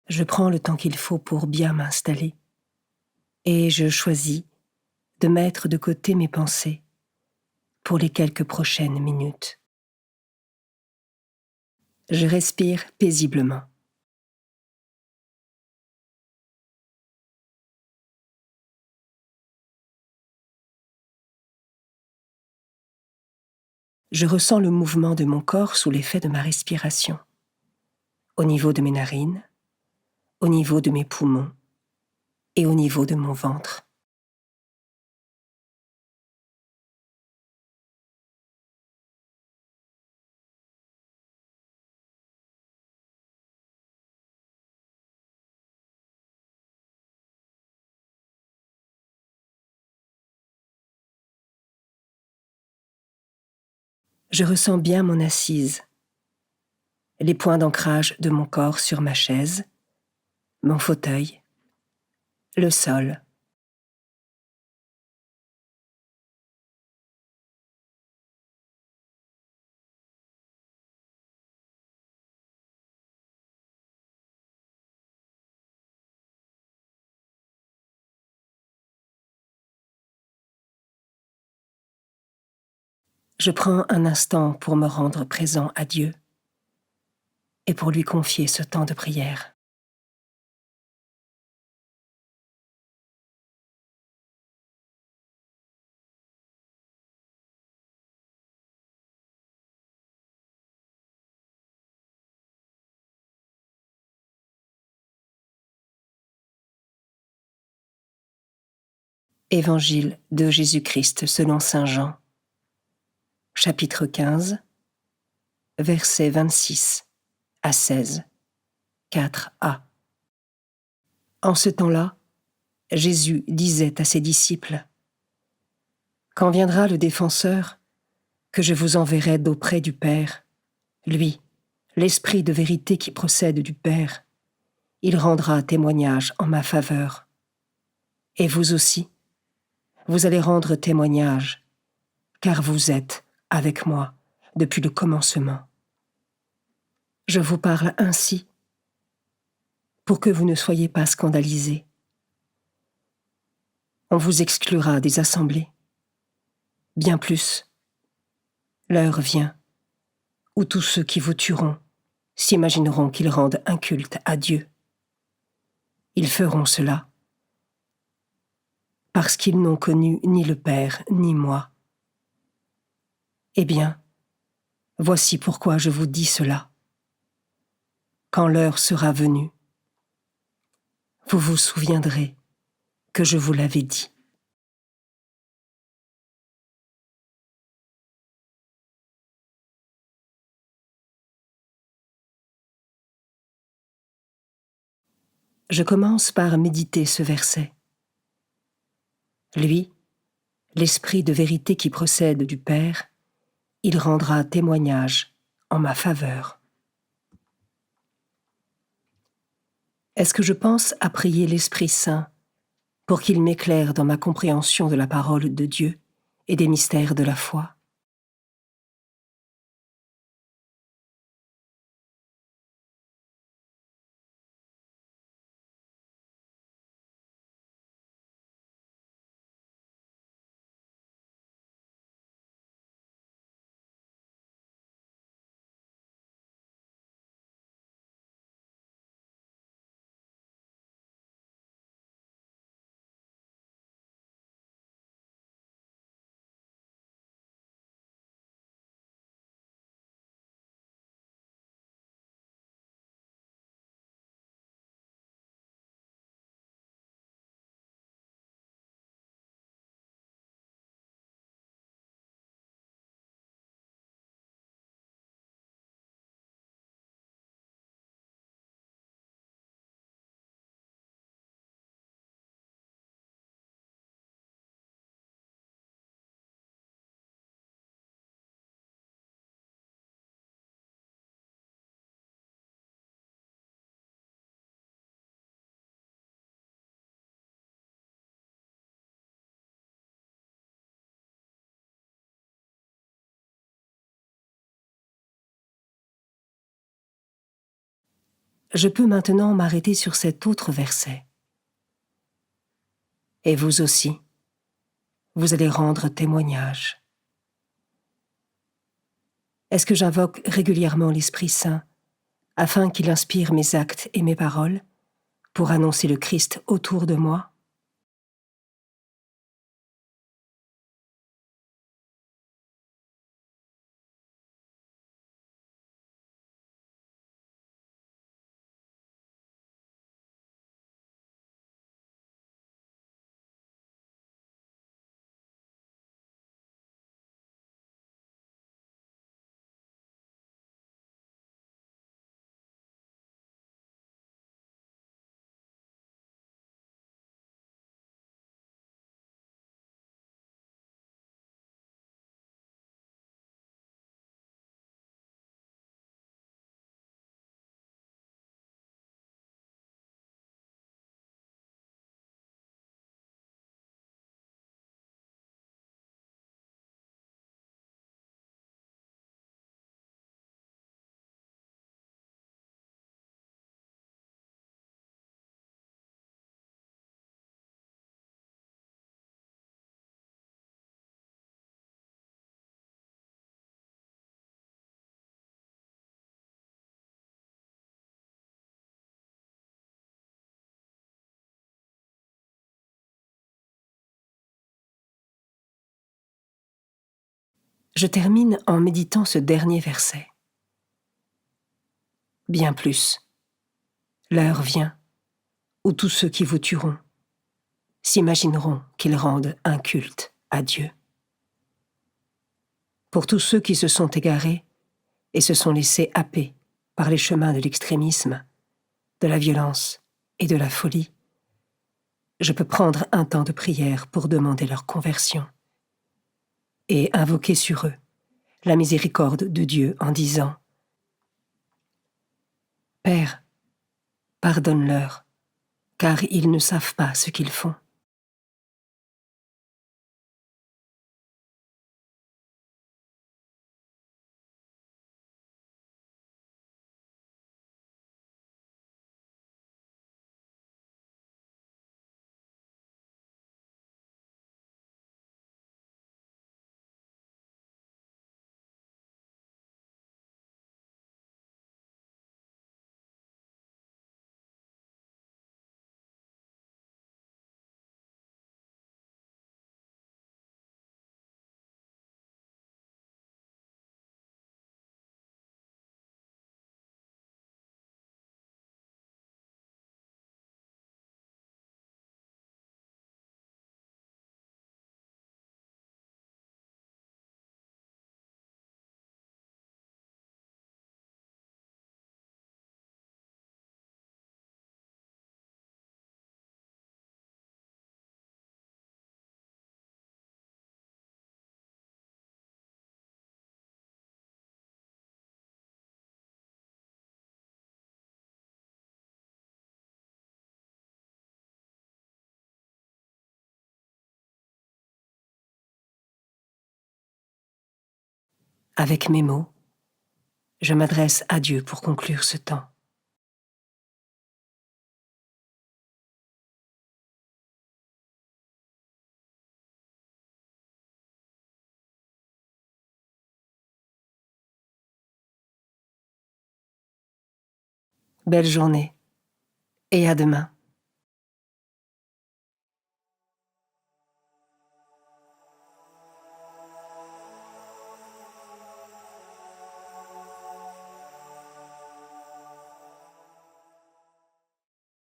Je prends le temps qu'il faut pour bien m'installer et je choisis de mettre de côté mes pensées pour les quelques prochaines minutes. Je respire paisiblement. Je ressens le mouvement de mon corps sous l'effet de ma respiration, au niveau de mes narines, au niveau de mes poumons et au niveau de mon ventre. Je ressens bien mon assise, les points d'ancrage de mon corps sur ma chaise, mon fauteuil, le sol. Je prends un instant pour me rendre présent à Dieu et pour lui confier ce temps de prière. Évangile de Jésus-Christ selon saint Jean, chapitre 15, versets 26 à 16, 4a. En ce temps-là, Jésus disait à ses disciples : « Quand viendra le défenseur, que je vous enverrai d'auprès du Père, lui, l'Esprit de vérité qui procède du Père, il rendra témoignage en ma faveur. Et vous aussi, vous allez rendre témoignage, car vous êtes avec moi depuis le commencement. Je vous parle ainsi pour que vous ne soyez pas scandalisés. On vous exclura des assemblées. Bien plus, l'heure vient où tous ceux qui vous tueront s'imagineront qu'ils rendent un culte à Dieu. Ils feront cela parce qu'ils n'ont connu ni le Père ni moi. Eh bien, voici pourquoi je vous dis cela. Quand l'heure sera venue, vous vous souviendrez que je vous l'avais dit. Je commence par méditer ce verset. Lui, l'Esprit de vérité qui procède du Père, il rendra témoignage en ma faveur. Est-ce que je pense à prier l'Esprit Saint pour qu'il m'éclaire dans ma compréhension de la parole de Dieu et des mystères de la foi ? je peux maintenant m'arrêter sur cet autre verset. Et vous aussi, vous allez rendre témoignage. Est-ce que j'invoque régulièrement l'Esprit Saint afin qu'il inspire mes actes et mes paroles pour annoncer le Christ autour de moi? Je termine en méditant ce dernier verset. Bien plus, l'heure vient où tous ceux qui vous tueront s'imagineront qu'ils rendent un culte à Dieu. Pour tous ceux qui se sont égarés et se sont laissés happer par les chemins de l'extrémisme, de la violence et de la folie, je peux prendre un temps de prière pour demander leur conversion et invoquer sur eux la miséricorde de Dieu en disant « Père, pardonne-leur, car ils ne savent pas ce qu'ils font. » Avec mes mots, je m'adresse à Dieu pour conclure ce temps. Belle journée et à demain.